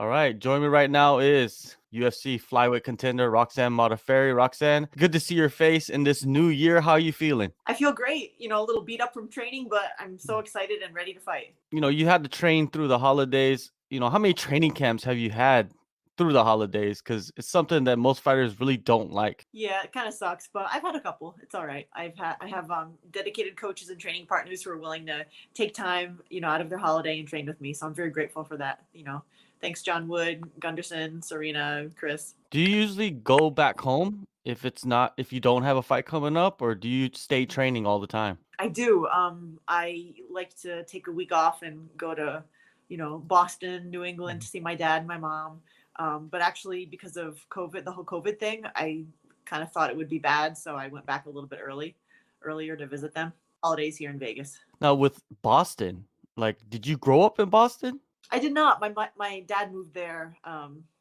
All right, join me right now is UFC flyweight contender Roxanne Modafferi. Roxanne, good to see your face in this new year. How are you feeling? I feel great. A little beat up from training, but I'm so excited and ready to fight. You had to train through the holidays. How many training camps have you had through the holidays? Because it's something that most fighters really don't like. Yeah, it kind of sucks, but I've had a couple. It's all right. I have dedicated coaches and training partners who are willing to take time, out of their holiday and train with me. So I'm very grateful for that. Thanks John Wood, Gunderson, Serena, Chris. Do you usually go back home if you don't have a fight coming up, or do you stay training all the time? I do. I like to take a week off and go to, Boston, New England to see my dad and my mom. But actually, because of COVID, the whole COVID thing, I kind of thought it would be bad, so I went back a little bit earlier to visit them. Holidays here in Vegas. Now with Boston, did you grow up in Boston? I did not. My dad moved there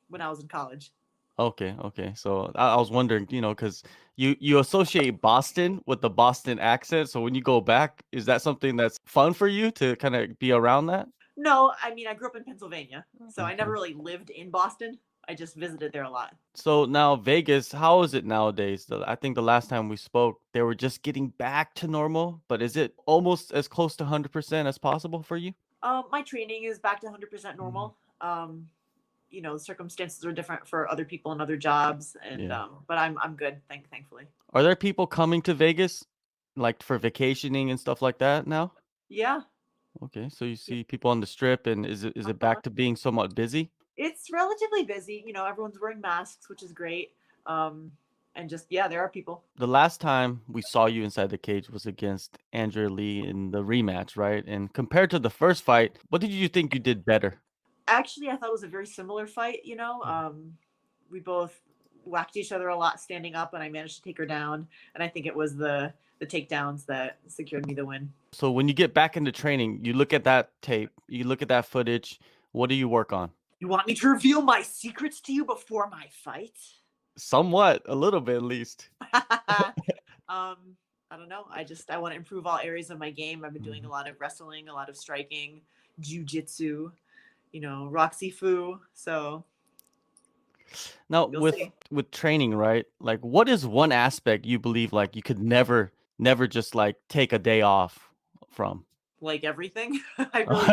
when I was in college. Okay, okay. So I was wondering, because you associate Boston with the Boston accent. So when you go back, is that something that's fun for you to kind of be around that? No, I mean I grew up in Pennsylvania, so I never Okay. really lived in Boston. I just visited there a lot. So now Vegas, how is it nowadays? I think the last time we spoke, they were just getting back to normal, but is it almost as close to 100% as possible for you? My training is back to 100% Mhm. normal. Circumstances are different for other people and other jobs, and Yeah. but I'm good, thankfully. Are there people coming to Vegas like for vacationing and stuff like that now? Yeah, Okay, so you yeah. see people on the strip, and is it Uh-huh. back to being somewhat busy? It's relatively busy. Everyone's wearing masks, which is great. And just yeah, there are people. The last time we saw you inside the cage was against Andrea Lee in the rematch, right? And compared to the first fight, what did you think you did better? Actually, I thought it was a very similar fight. We both whacked each other a lot standing up, and I managed to take her down. And I think it was the takedowns that secured me the win. So when you get back into training, you look at that tape, you look at that footage, what do you work on? You want me to reveal my secrets to you before my fight? Somewhat, a little bit at least. I don't know. I want to improve all areas of my game. I've been doing a Mhm. lot of wrestling, a lot of striking, jujitsu, Roxy Fu. So Now you'll with see. with training, right? Like what is one aspect you believe like you could never just like take a day off from? Like everything, I really,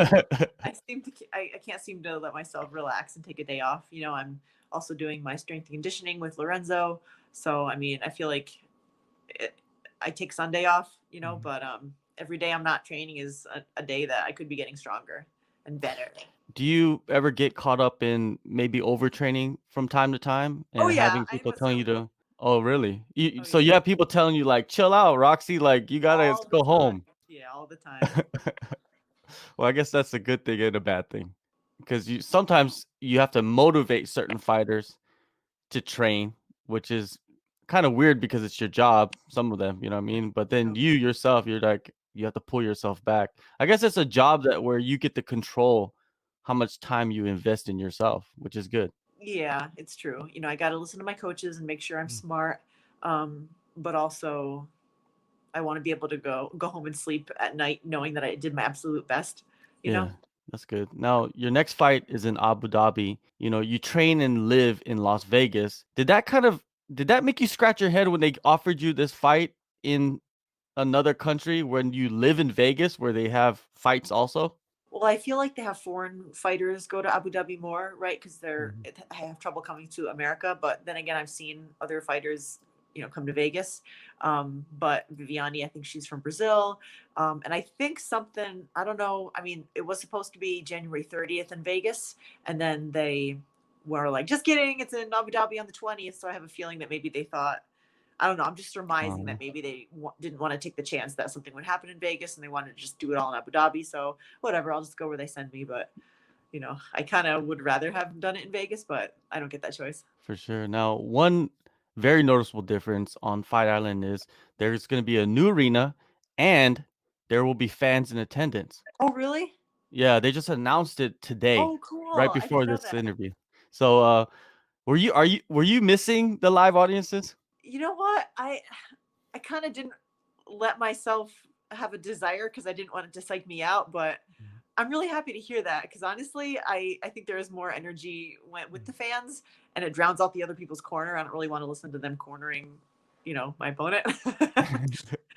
I can't seem to let myself relax and take a day off. I'm also doing my strength and conditioning with Lorenzo. So I mean, I feel like it, I take Sunday off, Mhm. but every day I'm not training is a day that I could be getting stronger and better. Do you ever get caught up in maybe overtraining from time to time Oh and yeah, having I people most telling you certainly. to Oh, really? Oh So yeah, you have people telling you like, "Chill out, Roxy, like you gotta all the go time. home." Yeah, all the time. Well, I guess that's a good thing and a bad thing because you sometimes you have to motivate certain fighters to train, which is kind of weird because it's your job, some of them, you know what I mean? But then So, you yourself, you're like, you have to pull yourself back. I guess it's a job that where you get to control how much time you invest in yourself, which is good. yeah, it's true. I got to listen to my coaches and make sure I'm Mm. smart. But also I want to be able to go home and sleep at night knowing that I did my absolute best, you know? Yeah, that's good. Now, your next fight is in Abu Dhabi. You train and live in Las Vegas. Did that make you scratch your head when they offered you this fight in another country when you live in Vegas where they have fights also? Well, I feel like they have foreign fighters go to Abu Dhabi more, right? Because Mhm. I have trouble coming to America. But then again, I've seen other fighters, come to Vegas. But Viviane, I think she's from Brazil, and I think something. I don't know. I mean, it was supposed to be January 30th in Vegas, and then they were like, "Just kidding, it's in Abu Dhabi on the 20th." So I have a feeling that maybe they thought. I don't know. I'm just surmising that Um, maybe they didn't want to take the chance that something would happen in Vegas, and they wanted to just do it all in Abu Dhabi. So whatever, I'll just go where they send me. But I kind of would rather have done it in Vegas, but I don't get that choice. for sure. Now, one very noticeable difference on Fight Island is there's going to be a new arena and there will be fans in attendance. Oh, really? Yeah, they just announced it today, Oh, cool. right I didn't before know this that. interview. So, were you missing the live audiences? You know what? I kind of didn't let myself have a desire because I didn't want it to psych me out, but I'm really happy to hear that because honestly, I think there is more energy with the fans, and it drowns out the other people's corner. I don't really want to listen to them cornering, my opponent.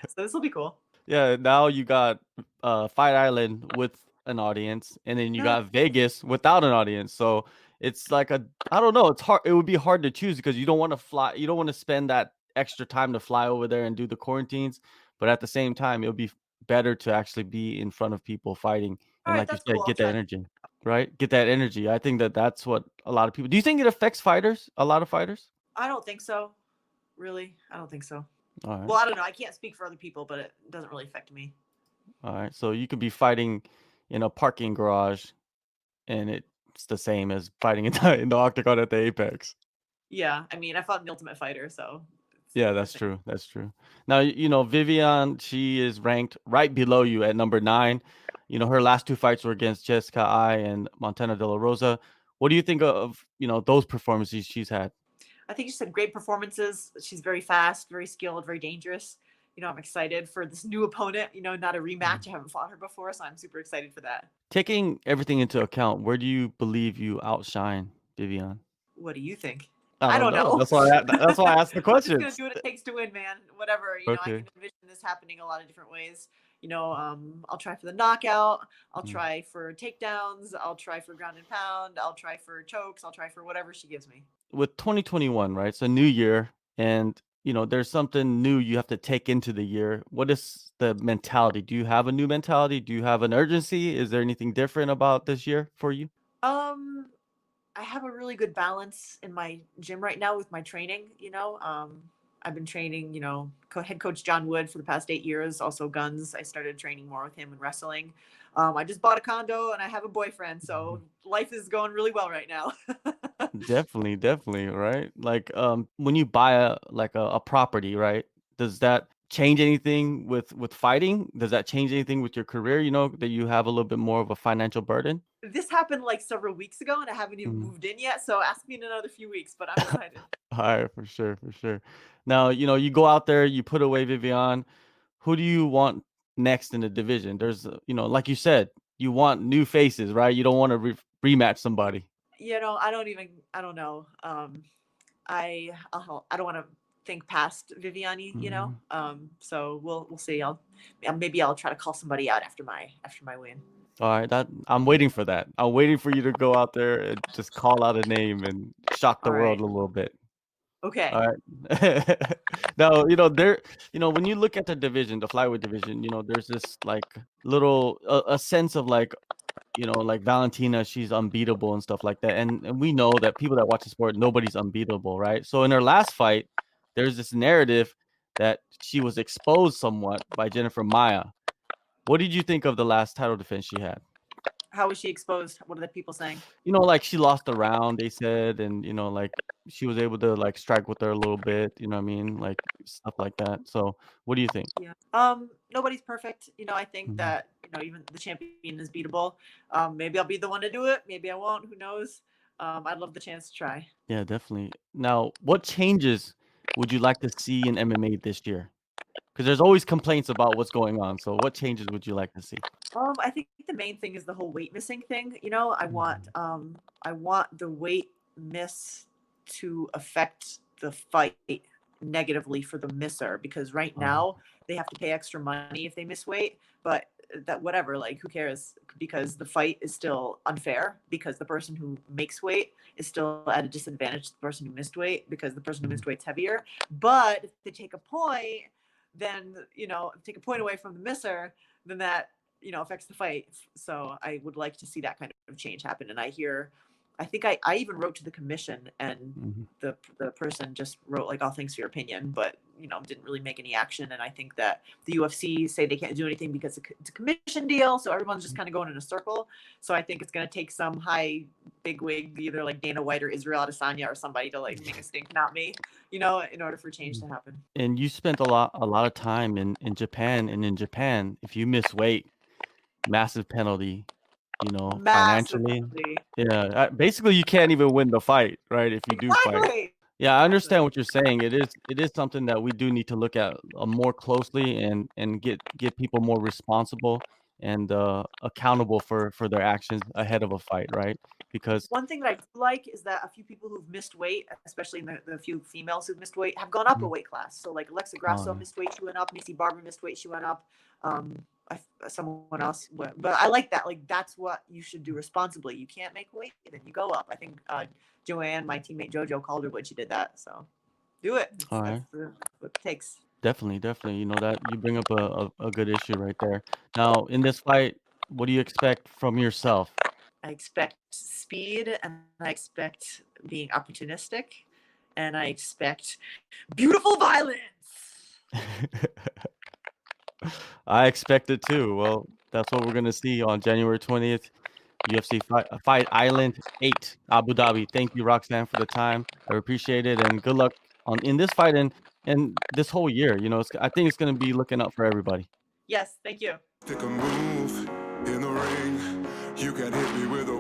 So this will be cool. Yeah, now you got Fight Island with an audience, and then you No, got Vegas without an audience. So it's like I don't know, it's hard. It would be hard to choose because you don't want to fly, you don't want to spend that extra time to fly over there and do the quarantines. But at the same time, it would be better to actually be in front of people fighting, all and right, like you that's said, cool. I'll get that try. energy, right? Get that energy. I think that that's what a lot of people. Do you think it affects fighters? A lot of fighters. I don't think so. Really, I don't think so. All right. Well, I don't know. I can't speak for other people, but it doesn't really affect me. All right. So you could be fighting in a parking garage and it's the same as fighting in the octagon at the Apex. Yeah, I mean, I fought in the Ultimate Fighter, so it's Yeah, the that's same. true. That's true. Now, Viviane, she is ranked right below you at number 9. Her last 2 fights were against Jessica I and Montana De La Rosa. What do you think of, those performances she's had? I think she's had great performances. She's very fast, very skilled, very dangerous. I'm excited for this new opponent. Not a Mhm. rematch. I haven't fought her before, so I'm super excited for that. Taking everything into account, where do you believe you outshine Viviane? What do you think? I I don't don't know. know. That's why I asked the I'm just gonna questions. do what it takes to win, man. Whatever. I Okay. can envision this happening a lot of different ways. I'll try for the knockout. I'll Mm. try for takedowns. I'll try for ground and pound. I'll try for chokes. I'll try for whatever she gives me. With 2021, right? It's a new year, and there's something new you have to take into the year. What is the mentality? Do you have a new mentality? Do you have an urgency? Is there anything different about this year for you? Um, I have a really good balance in my gym right now with my training. I've been training, head coach John Wood for the past 8 years, also guns. I started training more with him in wrestling. I just bought a condo and I have a boyfriend. Mhm. So life is going really well right now. Definitely, definitely, right? Like, when you buy a property, right? Does that change anything with fighting? Does that change anything with your career? That you have a little bit more of a financial burden? This happened like several weeks ago and I haven't even Mhm. moved in yet. So ask me in another few weeks, but I'm excited. Alright, for sure, for sure. Now, you go out there, you put away Vivian. Who do you want next in the division? There's, like you said, you want new faces, right? You don't want to rematch somebody. I don't know. I don't want to think past Viviani, Mhm. So we'll see. Maybe I'll try to call somebody out after my win. All right, that I'm waiting for that. I'm waiting for you to go out there and just call out a name and shock the All world right. a little bit. All Okay. right. Now, when you look at the division, the flyweight division, there's this like little a sense of like, like Valentina, she's unbeatable and stuff like that. And we know that people that watch the sport, nobody's unbeatable, right? So in her last fight, there's this narrative that she was exposed somewhat by Jennifer Maya. What did you think of the last title defense she had? How was she exposed? What are the people saying? Like she lost the round, they said, and like she was able to like strike with her a little bit, you know what I mean? Like stuff like that. So what do you think? Yeah. Nobody's perfect. I think Mhm. that, even the champion is beatable. Maybe I'll be the one to do it. Maybe I won't. Who knows? I'd love the chance to try. Yeah, definitely. Now, what changes would you like to see in MMA this year? Because there's always complaints about what's going on. So what changes would you like to see? I think the main thing is the whole weight missing thing. Mhm. I want the weight miss to affect the fight negatively for the misser because right Uh, now they have to pay extra money if they miss weight, but that whatever, like who cares? Because the fight is still unfair because the person who makes weight is still at a disadvantage to the person who missed weight because the person who mhm. missed weight's heavier. But if they take a point, then take a point away from the misser, then that affects the fight. So I would like to see that kind of change happen. And I think I even wrote to the commission, and Mhm. the person just wrote like, "Oh, thanks for your opinion," but didn't really make any action. And I think that the UFC say they can't do anything because it's a commission deal, so everyone's just kind of going in a circle. So I think it's going to take some high big wig, either like Dana White or Israel Adesanya or somebody to like make a stink, not me, in order for change Mhm. to happen. And you spent a lot of time in Japan, and in Japan, if you miss weight, massive penalty, Massive financially. penalty. Yeah, basically you can't even win the fight, right, if you do fight. Exactly. Yeah, I understand Exactly. what you're saying. It is something that we do need to look at more closely and get people more responsible and accountable for their actions ahead of a fight, right? Because One thing that I do like is that a few people who've missed weight, especially in the few females who've missed weight, have gone up a Mhm. weight class. So like Alexa Oh, Grasso missed weight, she went up. Missy Barber missed weight, she went up. Someone else went, but I like that. Like that's what you should do responsibly. You can't make weight, then you go up. I think Joanne, my teammate JoJo, called her when she did that. So do it. all That's right. what it takes. Definitely, definitely. You know that you bring up a good issue right there. Now, in this fight, what do you expect from yourself? I expect speed, and I expect being opportunistic, and I expect beautiful violence. I expect it too. Well, that's what we're gonna see on January 20th, UFC Fight Island 8, Abu Dhabi. Thank you, Roxanne, for the time. I appreciate it, and good luck on in this fight and this whole year. You know, I think it's gonna be looking up for everybody. Yes, thank you. Take a move in the ring. You can hit me with a